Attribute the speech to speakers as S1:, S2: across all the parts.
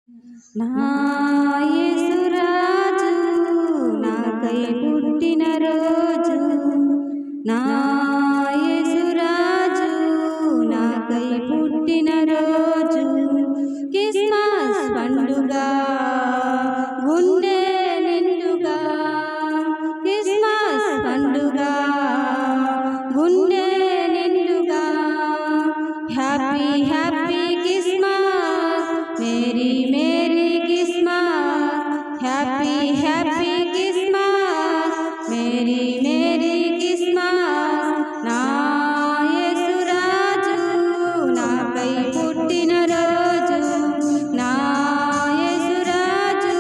S1: నా యేసురాజు నాకై పుట్టిన రోజు, నా యేసురాజు నాకై పుట్టిన రోజు, క్రిస్మస్ పండుగ గుండె నిండుగా, క్రిస్మస్ పండుగ గుండె నిండుగా, happy happy Christmas merry merry Christmas, happy happy Christmas merry merry Christmas. నా యేసురాజు నాకై పుట్టిన రోజు, నా యేసురాజు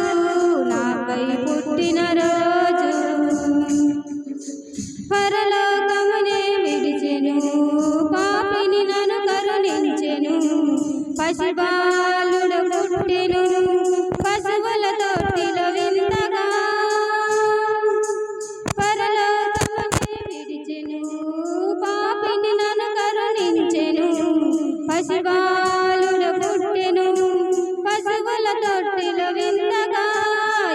S1: నాకై పుట్టిన రోజు, పరలోకమునే విడిచెను పాపిని నన్ను కరుణించెను, పసిబాలుడు పుట్టెను పశువుల తొట్టిలో వింతగా, పరలోకమునే విడిచెను పాపిని నన్ను కరుణించెను, పసిబాలుడు పుట్టెను పశువుల తొట్టిలో వింతగా,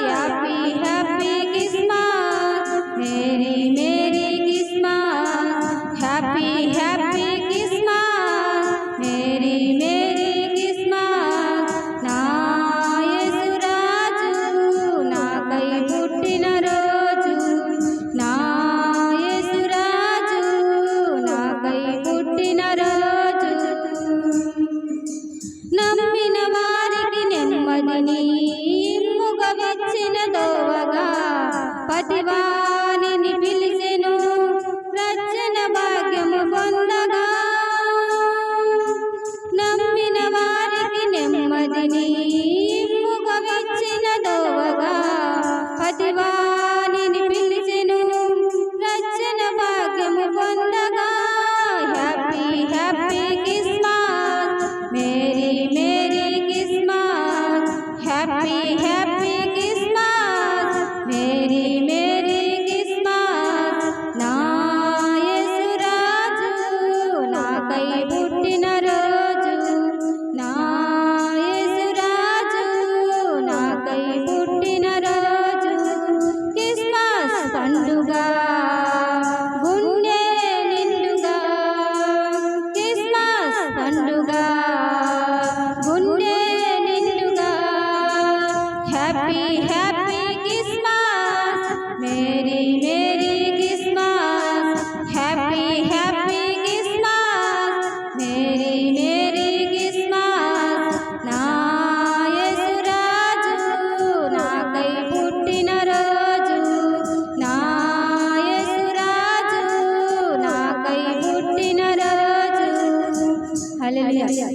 S1: happy happy Christmas merry merry Christmas, happy happy Christmas merry merry Christmas. నా యేసురాజు నాకై పుట్టిన రోజు, నా యేసురాజు నాకై పుట్టిన రోజు, నమ్మిన వారికి నెమ్మదిని ఇమ్ముగా విచ్చిన దోవగా, పతివానిని పిలిచెను రక్షణ భాగ్యము పొందగా, నమ్మిన వారికి నెమ్మదిని ఇమ్ముగా విచ్చిన దోవగా, పతివానిని పిలిచెను రక్షణ భాగ్యము పొందగా, happy happy Christmas merry merry Christmas, happy happy Christmas merry merry Christmas. నా యేసురాజు నాకై పుట్టిన రోజు, నా యేసురాజు నాకై పుట్టిన రోజు, క్రిస్మస్ పండుగ గుండె నిండుగా, క్రిస్మస్ పండుగ గుండె నిండుగా, happy happy Christmas merry merry Christmas, happy happy Christmas merry merry Christmas. నా యేసురాజు నాకై పుట్టిన రోజు, నా యేసురాజు నాకై పుట్టిన రోజు. హల్లెలూయా.